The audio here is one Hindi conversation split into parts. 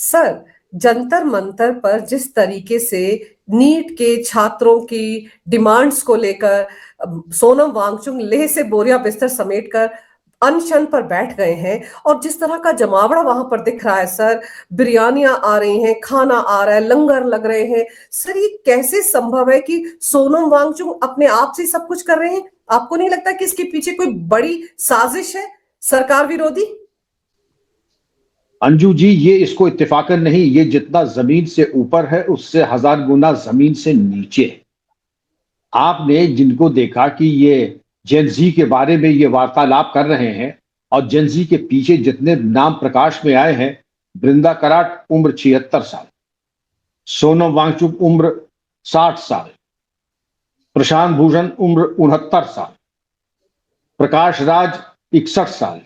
सर, जंतर मंतर पर जिस तरीके से नीट के छात्रों की डिमांड्स को लेकर सोनम वांगचुक लेह से बोरिया बिस्तर समेटकर अनशन पर बैठ गए हैं और जिस तरह का जमावड़ा वहां पर दिख रहा है सर, बिरयानियां आ रही हैं, खाना आ रहा है, लंगर लग रहे हैं। सर, ये कैसे संभव है कि सोनम वांगचुक अपने आप से सब कुछ कर रहे हैं? आपको नहीं लगता कि इसके पीछे कोई बड़ी साजिश है, सरकार विरोधी? अंजू जी, ये इसको इत्तेफाकन नहीं, ये जितना जमीन से ऊपर है उससे 1000 गुना जमीन से नीचे है। आपने जिनको देखा कि ये जेनजी के बारे में ये वार्तालाप कर रहे हैं और जेनजी के पीछे जितने नाम प्रकाश में आए हैं, बृंदा कराट उम्र 76 साल, सोनम वांगचुक उम्र 60 साल, प्रशांत भूषण उम्र 69 साल, प्रकाश राज 61 साल,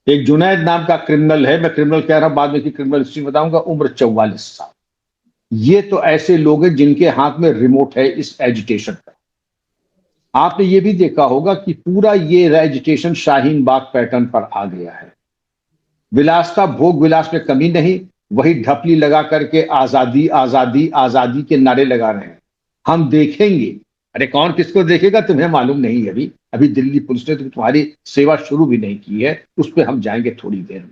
एक जुनैद नाम का क्रिमिनल है, मैं क्रिमिनल कह रहा हूं, बाद में की क्रिमिनल हिस्ट्री बताऊंगा, उम्र 44 साल। ये तो ऐसे लोग हैं जिनके हाथ में रिमोट है इस एजिटेशन का। आपने ये भी देखा होगा कि पूरा ये एजिटेशन शाहीन बाग पैटर्न पर आ गया है। विलास का भोग विलास में कमी नहीं, वही ढपली लगा करके आजादी आजादी आजादी के नारे लगा रहे हैं। हम देखेंगे। अरे कौन किसको देखेगा तुम्हें मालूम नहीं। अभी अभी दिल्ली पुलिस ने तो तुम्हारी सेवा शुरू भी नहीं की है, उस पर हम जाएंगे थोड़ी देर में।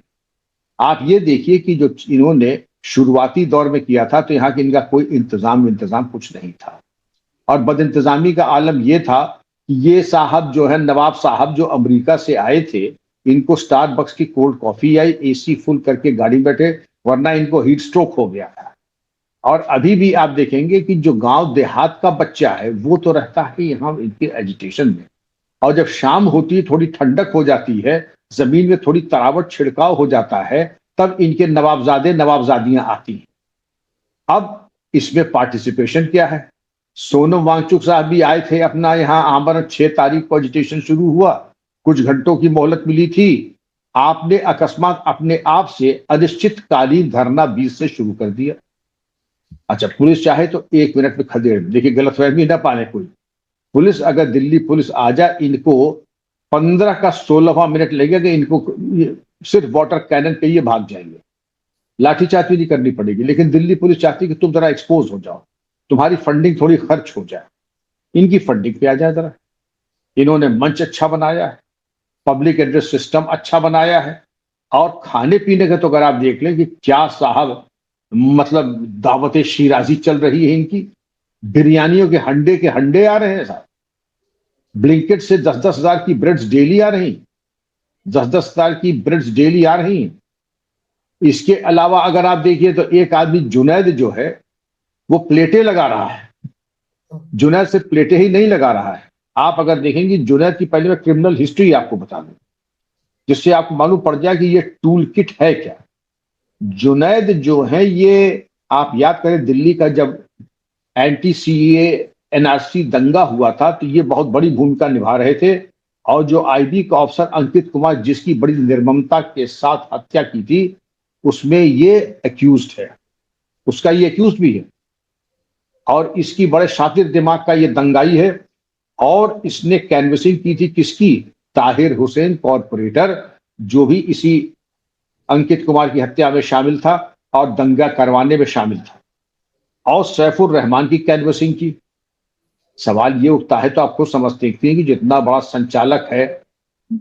आप ये देखिए कि जो इन्होंने शुरुआती दौर में किया था तो यहाँ के इनका कोई इंतजाम कुछ नहीं था, और बदइंतजामी का आलम यह था कि ये साहब जो है, नवाब साहब जो अमेरिका से आए थे, इनको स्टारबक्स की कोल्ड कॉफी आई, एसी फुल करके गाड़ी में बैठे, वरना इनको हीट स्ट्रोक हो गया था। और अभी भी आप देखेंगे कि जो गांव देहात का बच्चा है वो तो रहता है यहाँ इनके एजिटेशन में, और जब शाम होती है, थोड़ी ठंडक हो जाती है, जमीन में थोड़ी तरावट छिड़काव हो जाता है, तब इनके नवाबजादे नवाबजादियां आती हैं। अब इसमें पार्टिसिपेशन क्या है? सोनम वांगचुक साहब भी आए थे अपना यहाँ आमरण, 6 तारीख को एजिटेशन शुरू हुआ, कुछ घंटों की मोहलत मिली थी। आपने अकस्मात अपने आप से अनिश्चितकालीन धरना 20 से शुरू कर दिया। अच्छा, पुलिस चाहे तो 1 मिनट में खदेड़, देखिए गलतफहमी ना पाले कोई। पुलिस, अगर दिल्ली पुलिस आ जाए, इनको 15 का 16वां मिनट लगेगा, इनको सिर्फ वाटर कैनन पे ये भाग जाएंगे, लाठीचार्ज भी नहीं करनी पड़ेगी। लेकिन दिल्ली पुलिस चाहती है कि तुम जरा एक्सपोज हो जाओ, तुम्हारी फंडिंग थोड़ी खर्च हो जाए, इनकी फंडिंग पे आ जाए जरा। इन्होंने मंच अच्छा बनाया है, पब्लिक एड्रेस सिस्टम अच्छा बनाया है, और खाने पीने का तो अगर आप देख लें कि क्या साहब, मतलब दावत शिराजी चल रही है इनकी। बिरयानियों के हंडे आ रहे हैं साहब। ब्लिंकेट से 10-10 हजार की ब्रेड्स डेली आ रही, 10-10 हजार की ब्रेड्स डेली आ रही। इसके अलावा अगर आप देखिए तो एक आदमी जुनैद जो है वो प्लेटें लगा रहा है। जुनैद सिर्फ प्लेटें ही नहीं लगा रहा है, आप अगर देखेंगे जुनैद की पहले मैं क्रिमिनल हिस्ट्री आपको बता दूं, जिससे आपको मालूम पड़ जाए कि ये टूल किट है क्या। जुनैद जो है, ये आप याद करें, दिल्ली का जब एंटी सीए एनआरसी दंगा हुआ था तो ये बहुत बड़ी भूमिका निभा रहे थे, और जो आईबी का ऑफिसर अंकित कुमार, जिसकी बड़ी निर्ममता के साथ हत्या की थी, उसमें ये एक्यूज्ड है, उसका ये एक्यूज्ड भी है, और इसकी बड़े शातिर दिमाग का ये दंगाई है। और इसने कैनवसिंग की थी किसकी? ताहिर हुसैन कॉरपोरेटर, जो भी इसी अंकित कुमार की हत्या में शामिल था और दंगा करवाने में शामिल था, और सैफुर रहमान की कैनवसिंग की। सवाल ये उठता है, तो आप खुद समझते हैं कि जितना बड़ा संचालक है,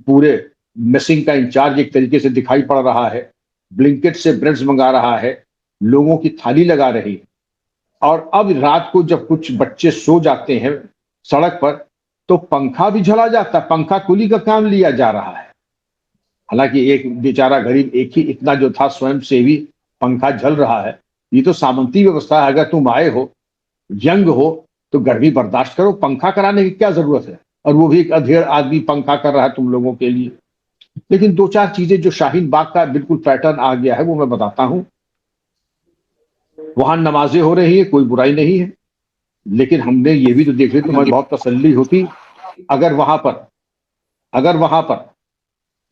पूरे मिसिंग का इंचार्ज एक तरीके से दिखाई पड़ रहा है, ब्लिंकेट से ब्रेड्स मंगा रहा है, लोगों की थाली लगा रही, और अब रात को जब कुछ बच्चे सो जाते हैं सड़क पर तो पंखा भी झला जाता है, पंखा कुली का काम लिया जा रहा है। हालांकि एक बेचारा गरीब एक ही इतना जो था स्वयं सेवी, पंखा झल रहा है। ये तो सामंती व्यवस्था है, अगर तुम आए हो, यंग हो, तो गर्मी बर्दाश्त करो, पंखा कराने की क्या जरूरत है? और वो भी एक अधेड़ आदमी पंखा कर रहा है तुम लोगों के लिए। लेकिन 2-4 चीजें जो शाहीन बाग का बिल्कुल पैटर्न आ गया है वो मैं बताता हूं। वहां नमाजें हो रही है, कोई बुराई नहीं है, लेकिन हमने ये भी तो देख लिया, तुम्हें बहुत तसल्ली होती अगर वहां पर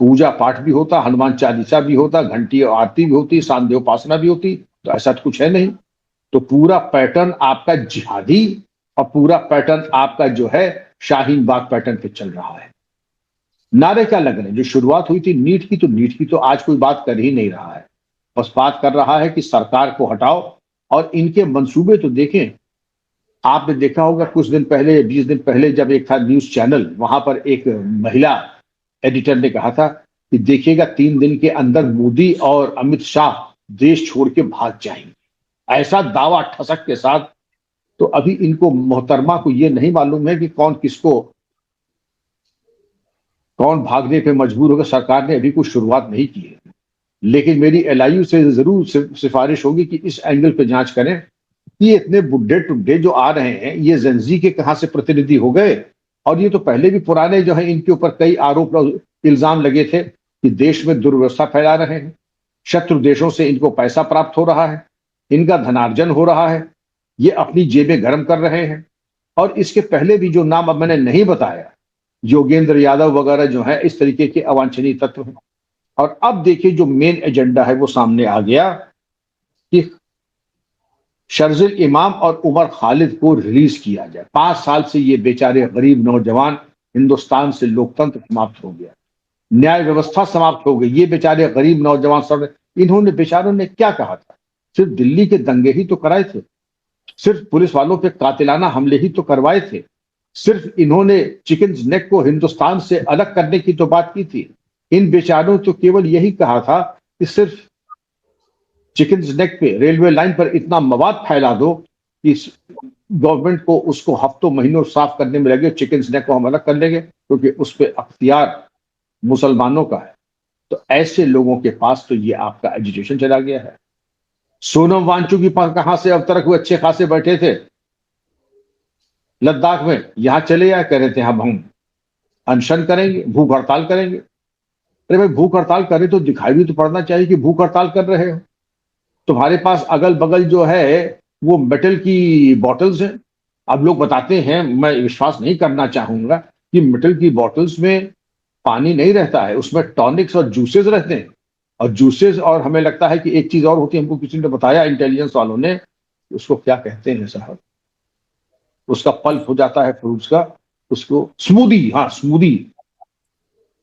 पूजा पाठ भी होता, हनुमान चालीसा भी होता, घंटी और आरती भी होती, शानदेव उपासना भी होती। तो ऐसा तो कुछ है नहीं। तो पूरा पैटर्न आपका जिहादी और पूरा पैटर्न आपका जो है शाहीन बाग पैटर्न पे चल रहा है। नारे क्या लग रहे हैं? जो शुरुआत हुई थी नीट की, तो नीट की तो आज कोई बात कर ही नहीं रहा है। बस बात कर रहा है कि सरकार को हटाओ। और इनके मंसूबे तो देखें, आपने देखा होगा कुछ दिन पहले, 20 दिन पहले, जब एक था न्यूज चैनल, वहां पर एक महिला एडिटर ने कहा था कि देखिएगा 3 दिन के अंदर मोदी और अमित शाह देश छोड़ के भाग जाएंगे, ऐसा दावा ठसक के साथ। तो अभी इनको, मोहतरमा को ये नहीं मालूम है कि कौन भागने पे मजबूर होगा। सरकार ने अभी कुछ शुरुआत नहीं की है, लेकिन मेरी एलआईयू से जरूर सिफारिश होगी कि इस एंगल पे जांच करें कि ये इतने बुड्ढे टुड्ढे जो आ रहे हैं, ये जेनजी के कहां से प्रतिनिधि हो गए। और ये तो पहले भी पुराने जो है, इनके ऊपर कई आरोप और इल्जाम लगे थे कि देश में दुर्व्यवस्था फैला रहे हैं, शत्रु देशों से इनको पैसा प्राप्त हो रहा है, इनका धनार्जन हो रहा है, ये अपनी जेबें गर्म कर रहे हैं। और इसके पहले भी जो नाम अब मैंने नहीं बताया, योगेंद्र यादव वगैरह जो है, इस तरीके के अवांछनीय तत्व हैं। और अब देखिए जो मेन एजेंडा है वो सामने आ गया कि शर्जिल इमाम और उमर खालिद को रिलीज किया जाए। 5 साल से ये बेचारे गरीब नौजवान, हिंदुस्तान से लोकतंत्र समाप्त हो गया, न्याय व्यवस्था समाप्त हो गई। ये बेचारे गरीब नौजवान सब, इन्होंने बेचारों ने क्या कहा था? सिर्फ दिल्ली के दंगे ही तो कराए थे, सिर्फ पुलिस वालों पे कातिलाना हमले ही तो करवाए थे, सिर्फ इन्होंने चिकन नेक को हिंदुस्तान से अलग करने की तो बात की थी। इन बेचारों तो केवल यही कहा था कि सिर्फ चिकन नेक पे, रेलवे लाइन पर इतना मवाद फैला दो कि गवर्नमेंट को उसको हफ्तों महीनों साफ करने में लगे, चिकन नेक को हम अलग कर लेंगे, क्योंकि उस पर अख्तियार मुसलमानों का है। तो ऐसे लोगों के पास तो ये आपका एजुटेशन चला गया है। सोनम वांगचुक की पास कहां से अब तक वो अच्छे खासे बैठे थे लद्दाख में, यहां चले आए, कह रहे थे हम अनशन करेंगे, भूख हड़ताल करेंगे। अरे भाई, भूख हड़ताल करे तो दिखाई भी तो पड़ना चाहिए कि भूख हड़ताल कर रहे हो। तुम्हारे पास अगल बगल जो है वो मेटल की बॉटल्स हैं। अब लोग बताते हैं, मैं विश्वास नहीं करना चाहूंगा कि मेटल की बॉटल्स में पानी नहीं रहता है, उसमें टॉनिक्स और जूसेस रहते हैं। और जूसेस, और हमें लगता है कि एक चीज और होती है, हमको किसी ने बताया, इंटेलिजेंस वालों ने, उसको क्या कहते हैं साहब, उसका पल्प हो जाता है फ्रूट्स का, उसको स्मूदी, हाँ स्मूदी।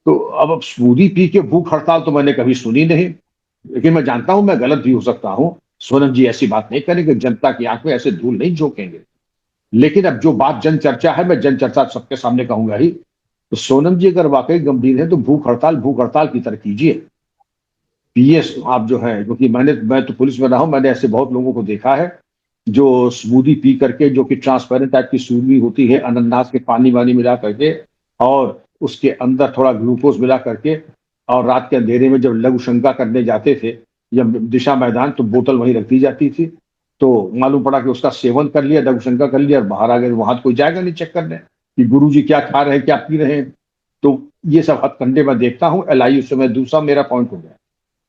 तो अब स्मूदी पी के भूख हड़ताल तो मैंने कभी सुनी नहीं, लेकिन मैं जानता हूं मैं गलत भी हो सकता हूं। सोनम जी ऐसी बात नहीं करेंगे, जनता की आंख में ऐसे धूल नहीं झोंकेंगे। लेकिन अब जो बात जन चर्चा है, मैं जन चर्चा सबके सामने कहूंगा ही। तो सोनम जी अगर वाकई गंभीर है तो भूख हड़ताल की तरह कीजिए। पीएस आप जो है, क्योंकि मैं तो पुलिस में रहा हूं, मैंने ऐसे बहुत लोगों को देखा है जो स्मूदी पी करके, जो कि ट्रांसपेरेंट टाइप की स्मूदी होती है, अनानास के पानी वानी मिला करके और उसके अंदर थोड़ा ग्लूकोज मिला करके, और रात के अंधेरे में जब लघु शंका करने जाते थे या दिशा मैदान, तो बोतल वहीं रख दी जाती थी। तो मालूम पड़ा कि उसका सेवन कर लिया, लघु शंका कर लिया और बाहर आ गए। वहां कोई जाएगा नहीं चेक करने कि गुरुजी क्या खा रहे हैं, क्या पी रहे हैं। तो ये सब हथकंडे मैं देखता हूँ एलआईयू से। मैं दूसरा मेरा पॉइंट हो गया,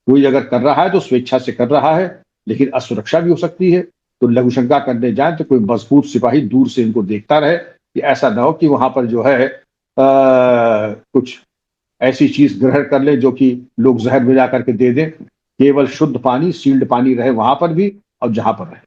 कोई अगर कर रहा है तो स्वेच्छा से कर रहा है, लेकिन असुरक्षा भी हो सकती है। तो लघु शंका करने जाए तो कोई मजबूत सिपाही दूर से इनको देखता रहे, कि ऐसा ना हो कि वहां पर जो है कुछ ऐसी चीज ग्रहण कर ले जो कि लोग जहर मिला करके दे दें। केवल शुद्ध पानी, सील्ड पानी रहे वहां पर भी और जहां पर रहे।